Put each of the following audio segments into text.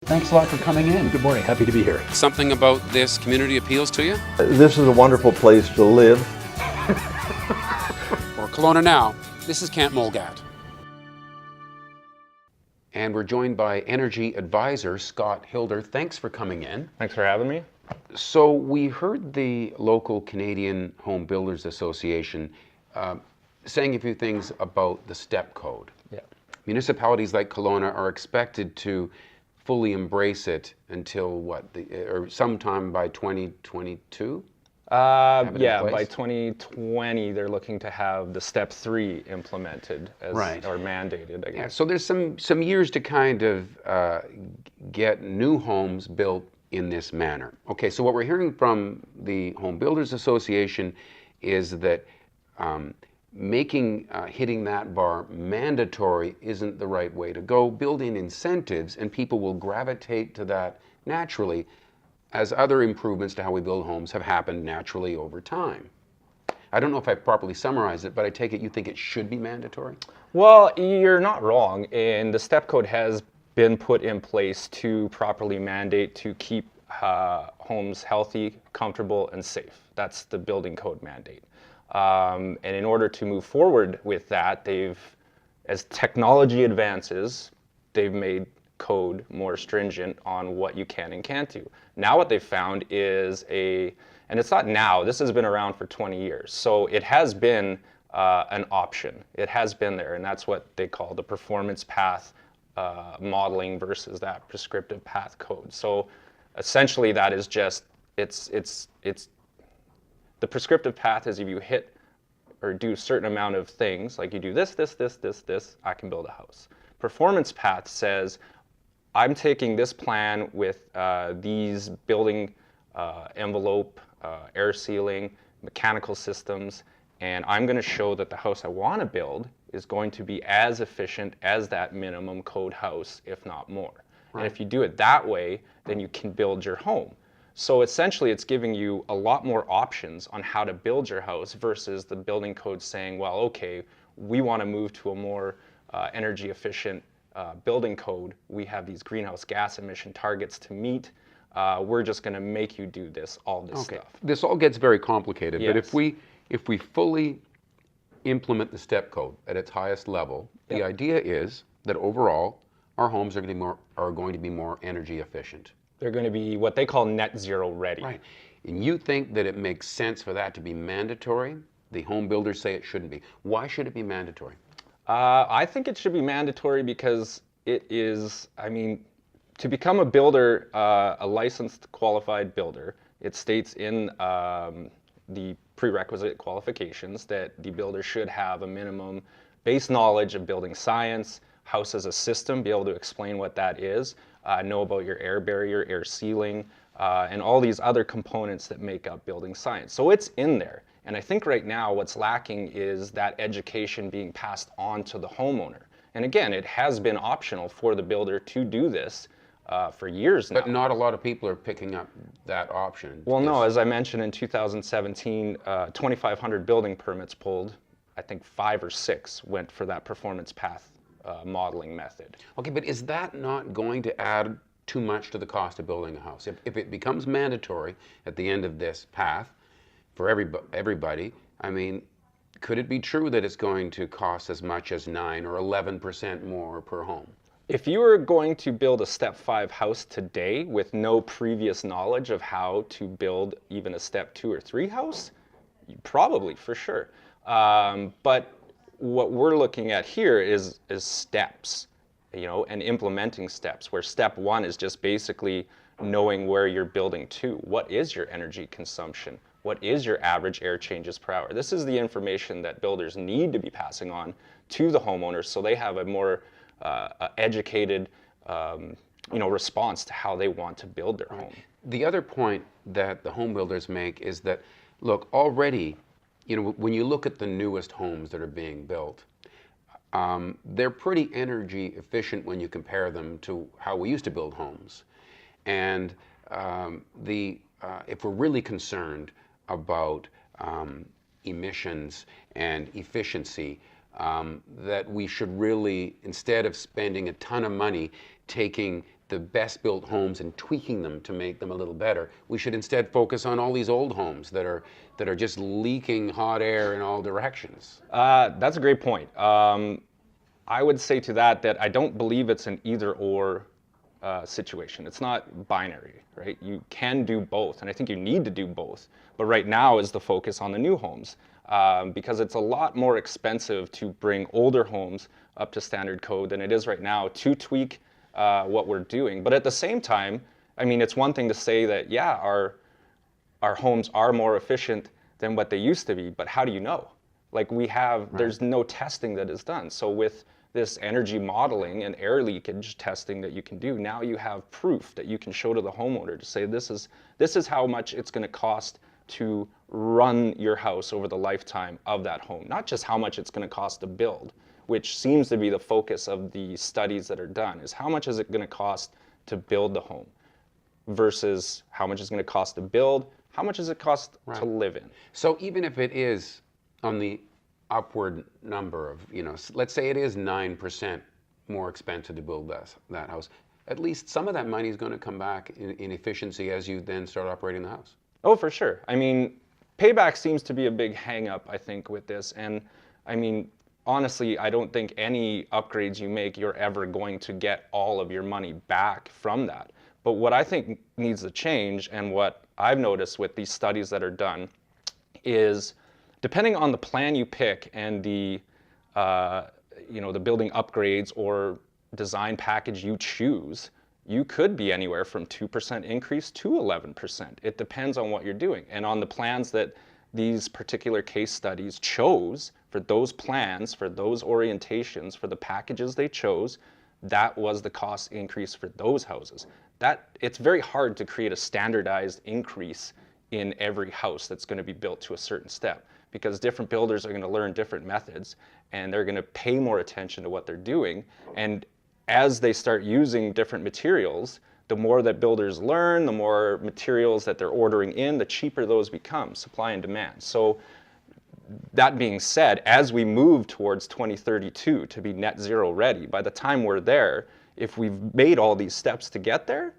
Thanks a lot for coming in. Good morning, happy to be here. Something about this community appeals to you? This is a wonderful place to live. For Kelowna Now, this is Kent Mulgat. And we're joined by energy advisor Scott Hilder. Thanks for coming in. Thanks for having me. So we heard the local Canadian Home Builders Association saying a few things about the STEP code. Yeah. Municipalities like Kelowna are expected to fully embrace it until what, or sometime by 2022? Yeah, by 2020 they're looking to have the Step 3 implemented as, or mandated, I guess. Yeah, so there's some years to kind of get new homes built in this manner. Okay, so what we're hearing from the Home Builders Association is that hitting that bar mandatory isn't the right way to go. Building incentives, and people will gravitate to that naturally, as other improvements to how we build homes have happened naturally over time. I don't know if I properly summarized it, but I take it you think it should be mandatory? Well, you're not wrong, and the STEP code has been put in place to properly mandate to keep homes healthy, comfortable, and safe. That's the building code mandate. And in order to move forward with that, as technology advances, they've made code more stringent on what you can and can't do. Now what they've found is and it's not now, this has been around for 20 years. So it has been an option. It has been there, and that's what they call the performance path modeling versus that prescriptive path code. So essentially that is just, it's the prescriptive path is if you hit or do a certain amount of things, like you do this, I can build a house. Performance path says, I'm taking this plan with these building envelope, air sealing, mechanical systems, and I'm going to show that the house I want to build is going to be as efficient as that minimum code house, if not more. Right. And if you do it that way, then you can build your home. So essentially it's giving you a lot more options on how to build your house versus the building code saying, well, okay, we want to move to a more energy efficient building code. We have these greenhouse gas emission targets to meet. We're just going to make you do all this stuff. This all gets very complicated, yes. But if we fully implement the STEP code at its highest level, the idea is that overall our homes are going to be more energy efficient. They're going to be what they call net zero ready. Right. And you think that it makes sense for that to be mandatory? The home builders say it shouldn't be. Why should it be mandatory? I think it should be mandatory because it is, to become a builder, a licensed qualified builder, it states in the prerequisite qualifications that the builder should have a minimum base knowledge of building science, house as a system, be able to explain what that is, know about your air barrier, air sealing, and all these other components that make up building science. So it's in there. And I think right now what's lacking is that education being passed on to the homeowner. And again, it has been optional for the builder to do this for years now. But not a lot of people are picking up that option. Well, no, as I mentioned in 2017, 2,500 building permits pulled. I think 5 or 6 went for that performance path modeling method. Okay, but is that not going to add too much to the cost of building a house? If it becomes mandatory at the end of this path for everybody, could it be true that it's going to cost as much as 9 or 11% more per home? If you were going to build a Step 5 house today with no previous knowledge of how to build even a Step 2 or 3 house, probably, for sure. But what we're looking at here is steps, and implementing steps, where Step 1 is just basically knowing where you're building to. What is your energy consumption? What is your average air changes per hour? This is the information that builders need to be passing on to the homeowners so they have a more educated response to how they want to build their home. The other point that the home builders make is that, look, already, when you look at the newest homes that are being built, they're pretty energy efficient when you compare them to how we used to build homes. And if we're really concerned about emissions and efficiency, that we should really, instead of spending a ton of money taking the best built homes and tweaking them to make them a little better. We should instead focus on all these old homes that are just leaking hot air in all directions. That's a great point. I would say to that I don't believe it's an either or situation. It's not binary, right? You can do both, and I think you need to do both. But right now is the focus on the new homes because it's a lot more expensive to bring older homes up to standard code than it is right now to tweak what we're doing. But at the same time, I mean, it's one thing to say that, yeah, our homes are more efficient than what they used to be, but how do you know? Like there's no testing that is done. So with this energy modeling and air leakage testing that you can do, now you have proof that you can show to the homeowner to say this is how much it's going to cost to run your house over the lifetime of that home. Not just how much it's going to cost to build, which seems to be the focus of the studies that are done, is how much is it going to cost to build the home versus how much it's going to cost to build, how much does it cost to live in. So even if it is on the upward number of, let's say it is 9% more expensive to build that house, at least some of that money is going to come back in efficiency as you then start operating the house. Oh, for sure. I mean, payback seems to be a big hang up, I think, with this. And I mean, honestly, I don't think any upgrades you make, you're ever going to get all of your money back from that. But what I think needs to change, and what I've noticed with these studies that are done, is depending on the plan you pick and the building upgrades or design package you choose, you could be anywhere from 2% increase to 11%. It depends on what you're doing. And on the plans that these particular case studies chose, for those plans, for those orientations, for the packages they chose, that was the cost increase for those houses. It's very hard to create a standardized increase in every house that's going to be built to a certain step, because different builders are going to learn different methods and they're going to pay more attention to what they're doing. And as they start using different materials, the more that builders learn, the more materials that they're ordering in, the cheaper those become, supply and demand. So that being said, as we move towards 2032 to be net zero ready, by the time we're there, if we've made all these steps to get there,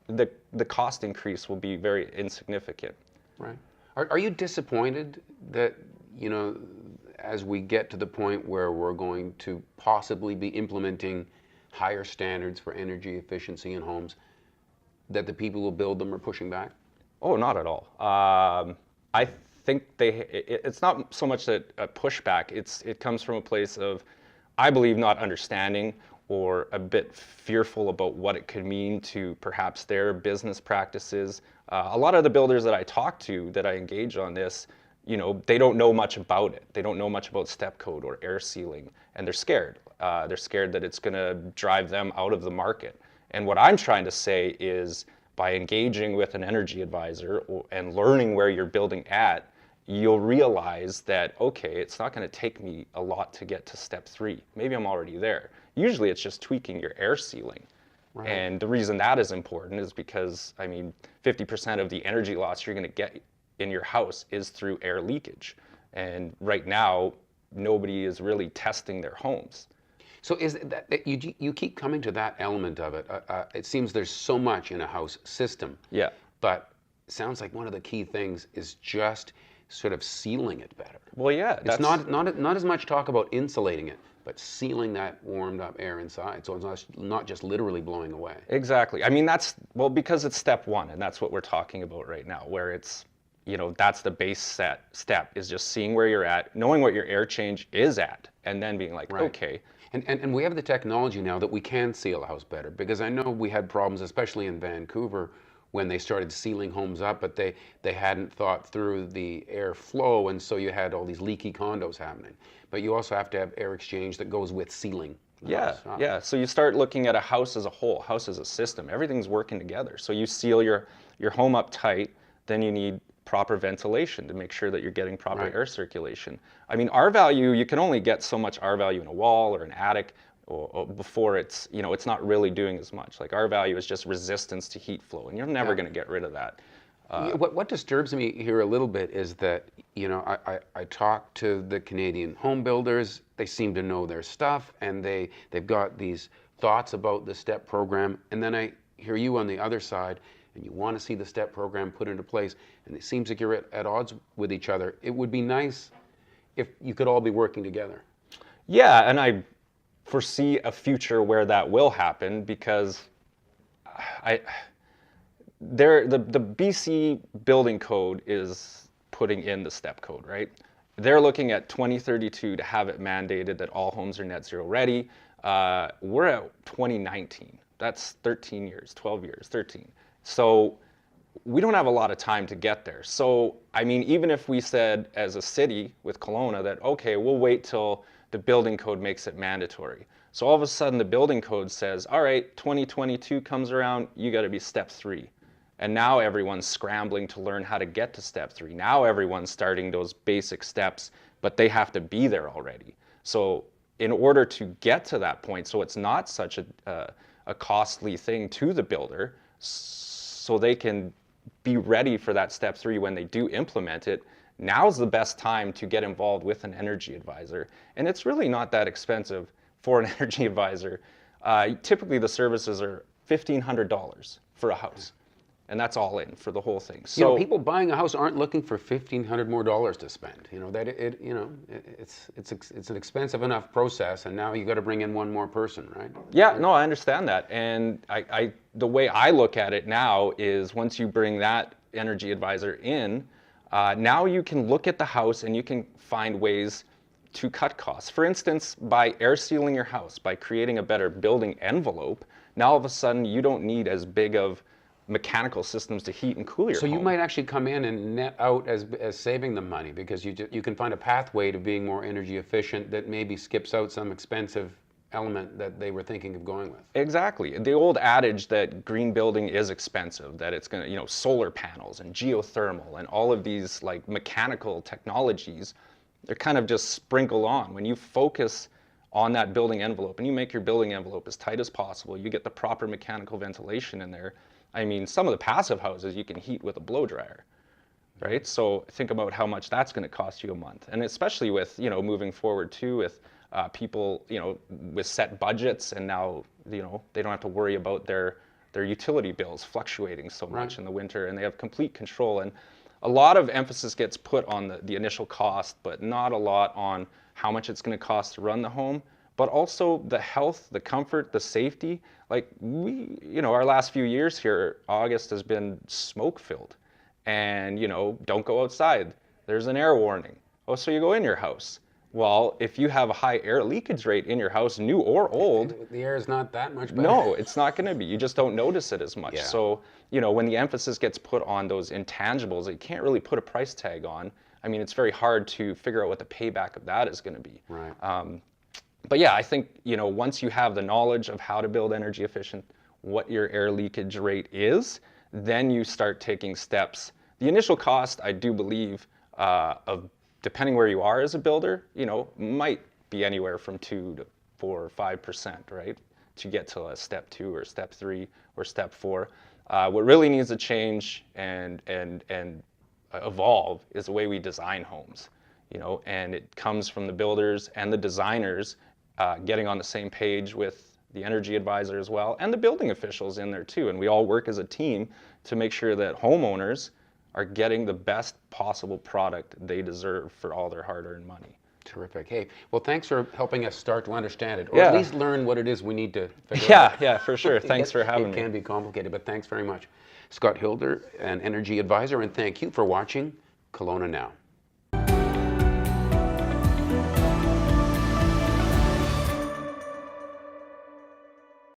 the cost increase will be very insignificant. Right. Are you disappointed that, as we get to the point where we're going to possibly be implementing higher standards for energy efficiency in homes, that the people who build them are pushing back? Oh, not at all. I think it's not so much that a pushback. It comes from a place of, I believe, not understanding or a bit fearful about what it could mean to perhaps their business practices. A lot of the builders that I talk to, that I engage on this, they don't know much about it. They don't know much about step code or air sealing, and they're scared. They're scared that it's going to drive them out of the market. And what I'm trying to say is, by engaging with an energy advisor and learning where you're building at, you'll realize that, okay, it's not going to take me a lot to get to step 3. Maybe I'm already there. Usually it's just tweaking your air sealing. Right. And the reason that is important is because, 50% of the energy loss you're going to get in your house is through air leakage. And right now, nobody is really testing their homes. So is it that you keep coming to that element of it? It seems there's so much in a house system. Yeah. But it sounds like one of the key things is just sort of sealing it better. Well, yeah. It's not as much talk about insulating it, but sealing that warmed up air inside, so it's not just literally blowing away. Exactly. Because it's step 1, and that's what we're talking about right now, where it's, that's the base step, is just seeing where you're at, knowing what your air change is at, and then being like, okay. And we have the technology now that we can seal a house better, because I know we had problems, especially in Vancouver, when they started sealing homes up, but they hadn't thought through the air flow, and so you had all these leaky condos happening. But you also have to have air exchange that goes with sealing. Yeah. So you start looking at a house as a whole, house as a system. Everything's working together. So you seal your home up tight, then you need proper ventilation to make sure that you're getting proper air circulation. R value, you can only get so much R value in a wall or an attic or before it's not really doing as much. Like, R value is just resistance to heat flow, and you're never going to get rid of that. What disturbs me here a little bit is that, I talk to the Canadian home builders. They seem to know their stuff, and they've got these thoughts about the STEP program, and then I hear you on the other side, and you want to see the STEP program put into place, and it seems like you're at odds with each other. It would be nice if you could all be working together. Yeah, and I foresee a future where that will happen, because the BC building code is putting in the STEP code, right? They're looking at 2032 to have it mandated that all homes are net zero ready. We're at 2019. That's 13 years, 12 years, 13. So we don't have a lot of time to get there. So, I mean, even if we said as a city with Kelowna that, okay, we'll wait till the building code makes it mandatory. So all of a sudden the building code says, all right, 2022 comes around, you got to be step 3. And now everyone's scrambling to learn how to get to step 3. Now everyone's starting those basic steps, but they have to be there already. So in order to get to that point, so it's not such a costly thing to the builder, so they can be ready for that step 3 when they do implement it, now's the best time to get involved with an energy advisor. And it's really not that expensive for an energy advisor. Typically the services are $1,500 for a house. And that's all in for the whole thing. So, you know, people buying a house aren't looking for $1,500 more to spend. You know that it's an expensive enough process, and now you got to bring in one more person, right? Yeah, no, I understand that, and I the way I look at it now is once you bring that energy advisor in, now you can look at the house and you can find ways to cut costs. For instance, by air sealing your house, by creating a better building envelope, now all of a sudden you don't need as big of mechanical systems to heat and cool your home. So you might actually come in and net out as saving them money, because you can find a pathway to being more energy efficient that maybe skips out some expensive element that they were thinking of going with. Exactly. The old adage that green building is expensive, that it's going to, you know, solar panels and geothermal and all of these like mechanical technologies, they're kind of just sprinkled on. When you focus on that building envelope and you make your building envelope as tight as possible, you get the proper mechanical ventilation in there. I mean, some of the passive houses you can heat with a blow dryer, right? So think about how much that's going to cost you a month. And especially with, you know, moving forward too with people, you know, with set budgets, and now, you know, they don't have to worry about their utility bills fluctuating so much in the winter, and they have complete control. And a lot of emphasis gets put on the initial cost, but not a lot on how much it's going to cost to run the home, but also the health, the comfort, the safety. Like we, you know, our last few years here, August has been smoke filled, and, you know, don't go outside. There's an air warning. Oh, so you go in your house. Well, if you have a high air leakage rate in your house, new or old, the air is not that much better. No, it's not going to be. You just don't notice it as much. Yeah. So, you know, when the emphasis gets put on those intangibles that you can't really put a price tag on, I mean, it's very hard to figure out what the payback of that is going to be. Right. But yeah, I think, you know, once you have the knowledge of how to build energy efficient, what your air leakage rate is, then you start taking steps. The initial cost, I do believe, of depending where you are as a builder, you know, might be anywhere from 2 to 4 or 5%, right? To get to a step 2 or step 3 or step 4. What really needs to change and evolve is the way we design homes, you know, and it comes from the builders and the designers getting on the same page with the energy advisor as well, and the building officials in there too. And we all work as a team to make sure that homeowners are getting the best possible product they deserve for all their hard-earned money. Terrific. Hey, well, thanks for helping us start to understand it, or at least learn what it is we need to figure out. Yeah, for sure. Thanks for having me. It can be complicated, but thanks very much. Scott Hilder, an energy advisor, and thank you for watching Kelowna Now.